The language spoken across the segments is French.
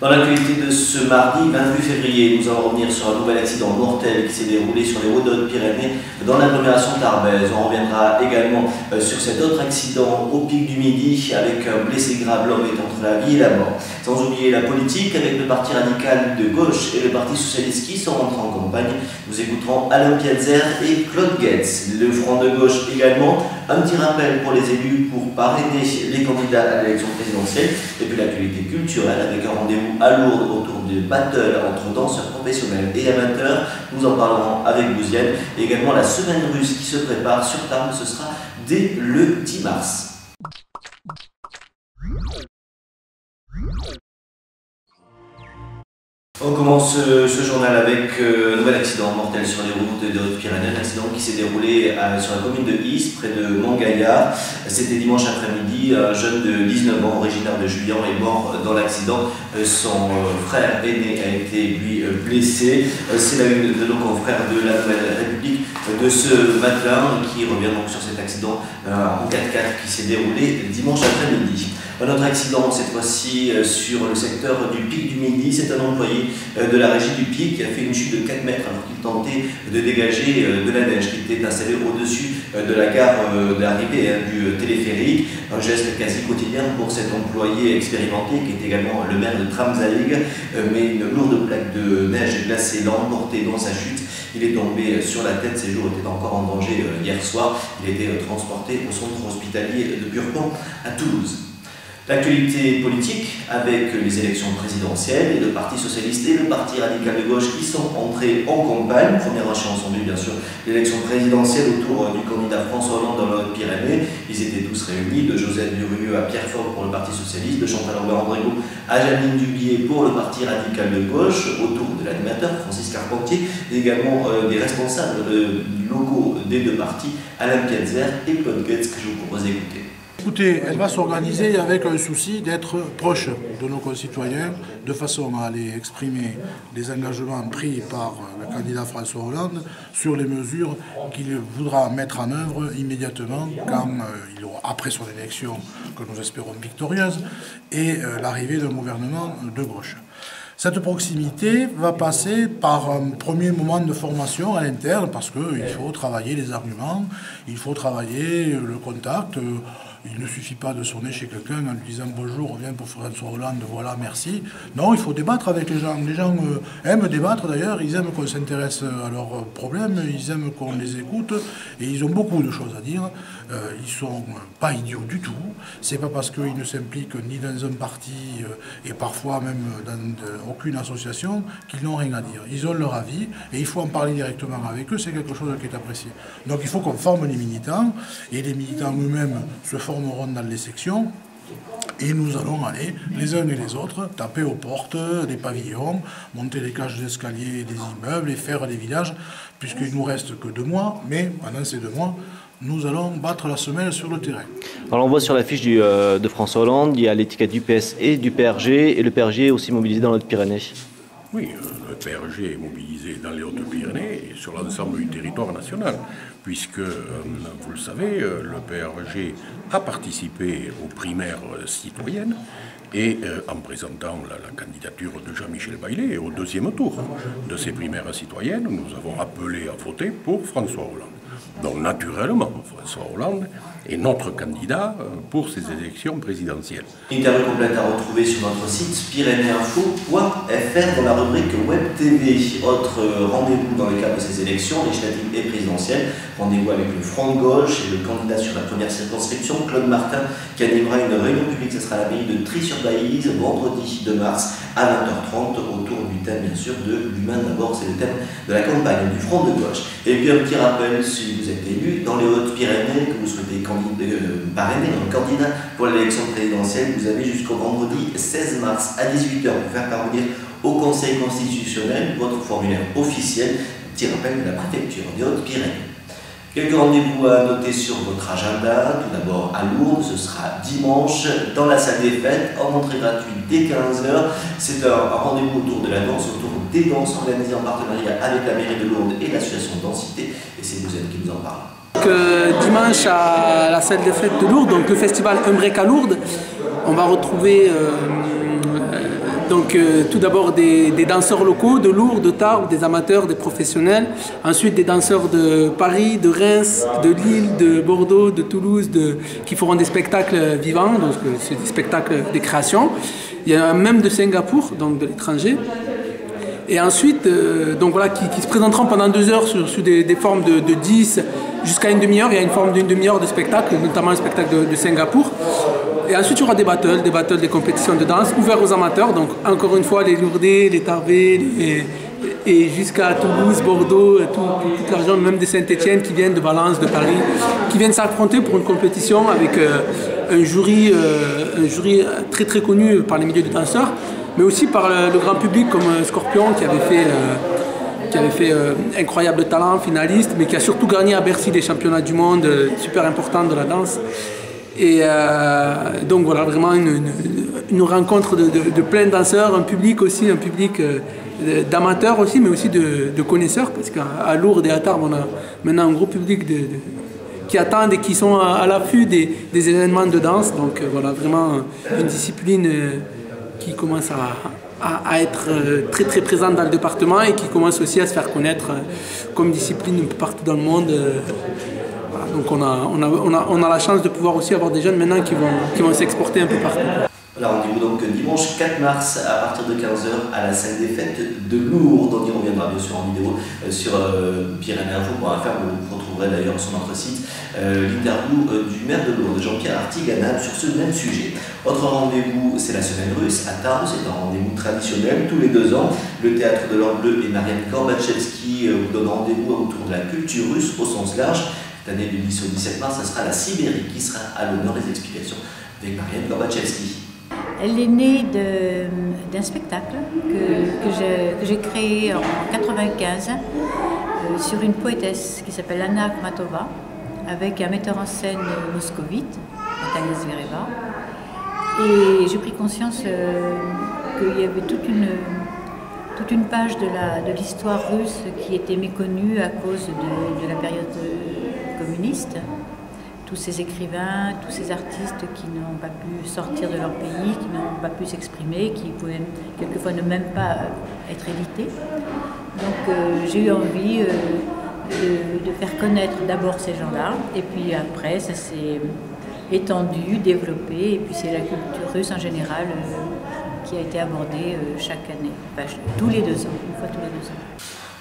Dans l'actualité de ce mardi 28 février, nous allons revenir sur un nouvel accident mortel qui s'est déroulé sur les routes de Hautes-Pyrénées dans l'agglomération tarbèze. On reviendra également sur cet autre accident au pic du Midi avec un blessé grave. L'homme est entre la vie et la mort. Sans oublier la politique avec le parti radical de gauche et le parti socialiste qui sont rentrés en campagne. Nous écouterons Alain Piazer et Claude Guetz. Le Front de gauche également. Un petit rappel pour les élus pour parrainer les candidats à l'élection présidentielle. Et puis l'actualité culturelle avec un rendez-vous à Lourdes autour du battle entre danseurs professionnels et amateurs. Nous en parlerons avec Bouzienne. Et également la semaine russe qui se prépare sur Tarbes, ce sera dès le 10 mars. On commence ce journal avec un nouvel accident mortel sur les routes de Hautes-Pyrénées, un accident qui s'est déroulé sur la commune de Is, près de Montgaillard. C'était dimanche après-midi, un jeune de 19 ans, originaire de Juillan, est mort dans l'accident. Son frère aîné a été, lui, blessé. C'est la une de nos confrères de la Nouvelle République de ce matin qui revient donc sur cet accident en 4x4 qui s'est déroulé dimanche après-midi. Un autre accident, cette fois-ci sur le secteur du Pic du Midi. C'est un employé de la régie du Pic qui a fait une chute de 4 mètres alors qu'il tentait de dégager de la neige qui était installée au-dessus de la gare d'arrivée du téléphérique. Un geste quasi quotidien pour cet employé expérimenté qui est également le maire de Tramzaïg, mais une lourde plaque de neige glacée l'a emporté dans sa chute. Il est tombé sur la tête, ses jours étaient encore en danger hier soir. Il était transporté au centre hospitalier de Burpont à Toulouse. L'actualité politique avec les élections présidentielles et le Parti socialiste et le Parti radical de gauche qui sont entrés en campagne. Première échéance en vue, bien sûr, l'élection présidentielle autour du candidat François Hollande dans la Haute-Pyrénées. Ils étaient tous réunis, de Josette Durrugneux à Pierre Faure pour le Parti socialiste, de Chantal Aubert-Andrigo à Janine Dubié pour le Parti radical de gauche, autour de l'animateur Francis Carpentier, et également des responsables locaux des deux partis, Alain Piazer et Claude Guetz, que je vous propose d'écouter. Écoutez, elle va s'organiser avec un souci d'être proche de nos concitoyens, de façon à aller exprimer les engagements pris par le candidat François Hollande sur les mesures qu'il voudra mettre en œuvre immédiatement quand il aura, après son élection, que nous espérons victorieuse, et l'arrivée d'un gouvernement de gauche. Cette proximité va passer par un premier moment de formation à l'interne parce qu'il faut travailler les arguments, il faut travailler le contact. Il ne suffit pas de sonner chez quelqu'un en lui disant « Bonjour, on vient pour François Hollande, voilà, merci ». Non, il faut débattre avec les gens. Les gens aiment débattre d'ailleurs, ils aiment qu'on s'intéresse à leurs problèmes, ils aiment qu'on les écoute et ils ont beaucoup de choses à dire. Ils ne sont pas idiots du tout. C'est pas parce qu'ils ne s'impliquent ni dans un parti et parfois même dans aucune association qu'ils n'ont rien à dire. Ils ont leur avis et il faut en parler directement avec eux, c'est quelque chose qui est apprécié. Donc il faut qu'on forme les militants et les militants eux-mêmes se formeront dans les sections et nous allons aller les uns et les autres taper aux portes des pavillons, monter les cages d'escalier des immeubles et faire des villages puisqu'il ne nous reste que 2 mois, mais pendant ces 2 mois nous allons battre la semelle sur le terrain. Alors on voit sur l'affiche de François Hollande, il y a l'étiquette du PS et du PRG, et le PRG est aussi mobilisé dans les Hautes-Pyrénées. Oui, le PRG est mobilisé dans les Hautes-Pyrénées et sur l'ensemble du territoire national, puisque, vous le savez, le PRG a participé aux primaires citoyennes et en présentant la candidature de Jean-Michel Baillet au 2e tour de ces primaires citoyennes, nous avons appelé à voter pour François Hollande. Donc naturellement, François Hollande est notre candidat pour ces élections présidentielles. Interview complète à retrouver sur notre site pyrénéinfo.fr dans la rubrique Web TV. Autre rendez-vous dans le cadre de ces élections législatives et présidentielles. Rendez-vous avec le Front de gauche et le candidat sur la première circonscription, Claude Martin, qui animera une réunion publique. Ce sera à la mairie de Trie-sur-Baïse, vendredi 2 mars à 20h30, autour du thème bien sûr de l'humain. D'abord, c'est le thème de la campagne du Front de gauche. Et puis un petit rappel, si vous êtes élu dans les Hautes-Pyrénées, que vous souhaitez parrainer un candidat pour l'élection présidentielle, vous avez jusqu'au vendredi 16 mars à 18h pour faire parvenir au Conseil constitutionnel votre formulaire officiel, petit rappel de la préfecture des Hautes-Pyrénées. Quelques rendez-vous à noter sur votre agenda. Tout d'abord à Lourdes, ce sera dimanche dans la salle des fêtes, en entrée gratuite dès 15h. C'est un rendez-vous autour de la danse, autour des danses organisées en partenariat avec la mairie de Lourdes et l'association Densité. Et c'est Bouzienne qui nous en parle. Dimanche à la salle des fêtes de Lourdes, donc le festival Un Break à Lourdes, on va retrouver Donc tout d'abord des danseurs locaux, de Lourdes, de Tarbes, des amateurs, des professionnels. Ensuite des danseurs de Paris, de Reims, de Lille, de Bordeaux, de Toulouse, qui feront des spectacles vivants, donc c'est des spectacles des créations. Il y en a même de Singapour, donc de l'étranger. Et ensuite, donc voilà, qui se présenteront pendant 2 heures sur des formes de 10 jusqu'à une demi-heure. Il y a une forme d'une demi-heure de spectacle, notamment le spectacle de Singapour. Et ensuite, il y aura des battles, des compétitions de danse ouverts aux amateurs. Donc, encore une fois, les Lourdais, les Tarbais, et jusqu'à Toulouse, Bordeaux, toute la région, même de Saint-Etienne, qui viennent de Valence, de Paris, qui viennent s'affronter pour une compétition avec un jury très très connu par les milieux de danseurs, mais aussi par le grand public comme Scorpion qui avait fait incroyable talent, finaliste, mais qui a surtout gagné à Bercy des championnats du monde super importants de la danse. Et donc voilà, vraiment une rencontre de plein de danseurs, un public aussi, un public d'amateurs aussi, mais aussi de connaisseurs, parce qu'à Lourdes et à Tarbes, on a maintenant un gros public qui attendent et qui sont à l'affût des événements de danse. Donc voilà, vraiment une discipline qui commence à être très très présente dans le département et qui commence aussi à se faire connaître comme discipline un peu partout dans le monde. Voilà, donc on a la chance de pouvoir aussi avoir des jeunes maintenant qui vont s'exporter un peu partout. Voilà, rendez-vous donc dimanche 4 mars à partir de 15h à la salle des fêtes de Lourdes. On y reviendra bien sûr en vidéo sur pyrénéinfo.fr, où vous retrouverez d'ailleurs sur notre site l'interview du maire de Lourdes, Jean-Pierre Artiganat, sur ce même sujet. Autre rendez-vous, c'est la semaine russe à Tarbes. C'est un rendez-vous traditionnel tous les 2 ans. Le théâtre de l'Or Bleu et Marianne Gorbachevski vous donnent rendez-vous autour de la culture russe au sens large. Cette année, du 10 au 17 mars, ce sera la Sibérie qui sera à l'honneur des explications avec Marianne Gorbachevski. Elle est née d'un spectacle que j'ai créé en 1995 sur une poétesse qui s'appelle Anna Akhmatova, avec un metteur en scène moscovite, Natalia Zvereva. Et j'ai pris conscience qu'il y avait toute une page de l'histoire russe qui était méconnue à cause de la période communiste. Tous ces écrivains, tous ces artistes qui n'ont pas pu sortir de leur pays, qui n'ont pas pu s'exprimer, qui pouvaient quelquefois ne même pas être édités. Donc j'ai eu envie de faire connaître d'abord ces gens-là, et puis après ça s'est étendu, développé, et puis c'est la culture russe en général qui a été abordée chaque année, enfin, tous les 2 ans, une fois tous les 2 ans.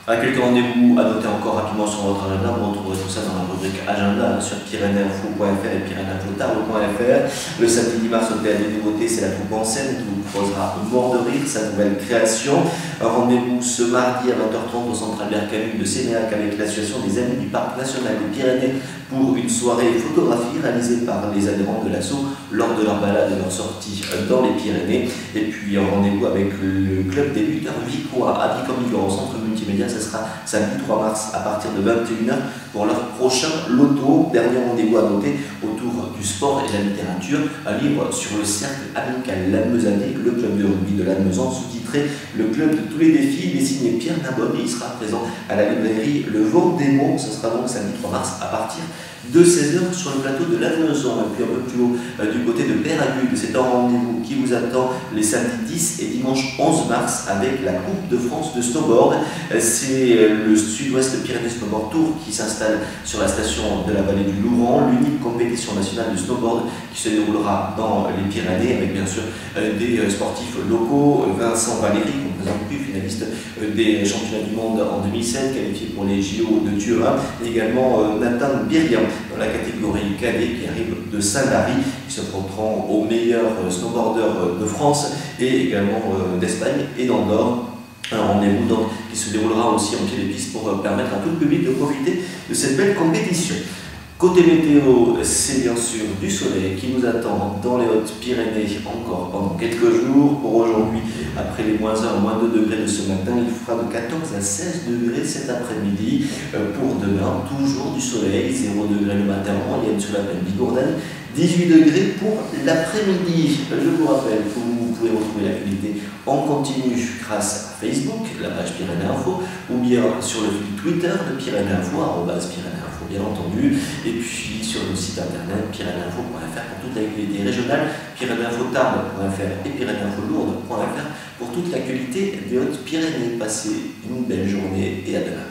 Quelques rendez-vous à noter encore rapidement sur votre agenda. Vous retrouverez tout ça dans la rubrique agenda sur pyrénéinfo.fr et pyrénéinfo.fr. Le samedi 10 mars au Théâtre des Nouveautés, c'est la troupe en scène qui vous proposera Mort de rire, sa nouvelle création. Un rendez-vous ce mardi à 20h30 au centre Albert Camus de Sénéac avec l'association des Amis du Parc National des Pyrénées pour une soirée photographie réalisée par les adhérents de l'asso lors de leur balade et leur sortie dans les Pyrénées. Et puis un rendez-vous avec le club des lutteurs vicois à Vicomigor au centre multimédia. Ce sera samedi 3 mars à partir de 21h pour leur prochain loto. Dernier rendez-vous à noter autour du sport et de la littérature. Un livre sur le cercle amical Lannemezanais, le club de rugby de Lannemezan, sous-titré Le club de tous les défis. Il est signé Pierre Nabonne et il sera présent à la librairie Le Vendémont. Ce sera donc samedi 3 mars à partir de 16h sur le plateau de Lannemezan. Et puis un peu plus haut du côté de Péragude, c'est un rendez-vous qui vous attend les samedis 10 et dimanche 11 mars avec la Coupe de France de snowboard. C'est le Sud-Ouest Pyrénées Snowboard Tour qui s'installe sur la station de la vallée du Louran, l'unique compétition nationale de snowboard qui se déroulera dans les Pyrénées avec bien sûr des sportifs locaux. Vincent Valéry, qu'on ne présente plus, finaliste des championnats du monde en 2007, qualifié pour les JO de Turin, et également Nathan Birian dans la catégorie cadet qui arrive de Saint-Lary, qui se prendront aux meilleurs snowboarders de France et également d'Espagne et d'Andorre. Un rendez-vous donc qui se déroulera aussi en pied des pistes pour permettre à tout le public de profiter de cette belle compétition. Côté météo, c'est bien sûr du soleil qui nous attend dans les Hautes-Pyrénées encore pendant quelques jours. Pour aujourd'hui, après les -1, -2 degrés de ce matin, il fera de 14 à 16 degrés cet après-midi. Pour demain, toujours du soleil, 0 degrés le matin en moyenne sur la plaine Bigourdane, 18 degrés pour l'après-midi. Je vous rappelle que vous pouvez retrouver l'actualité en continu grâce à Facebook, la page Pyrénéinfo, ou bien sur le fil Twitter de Pyrénéinfo, @Pyrénéinfo. bien entendu. Et puis sur le site internet pyrénéeinfo.fr pour toute l'actualité régionale, pyrénéinfo-tarbes.fr et pyrénéinfo-lourdes.fr pour toute l'actualité des Hautes-Pyrénées. Passez une belle journée et à demain.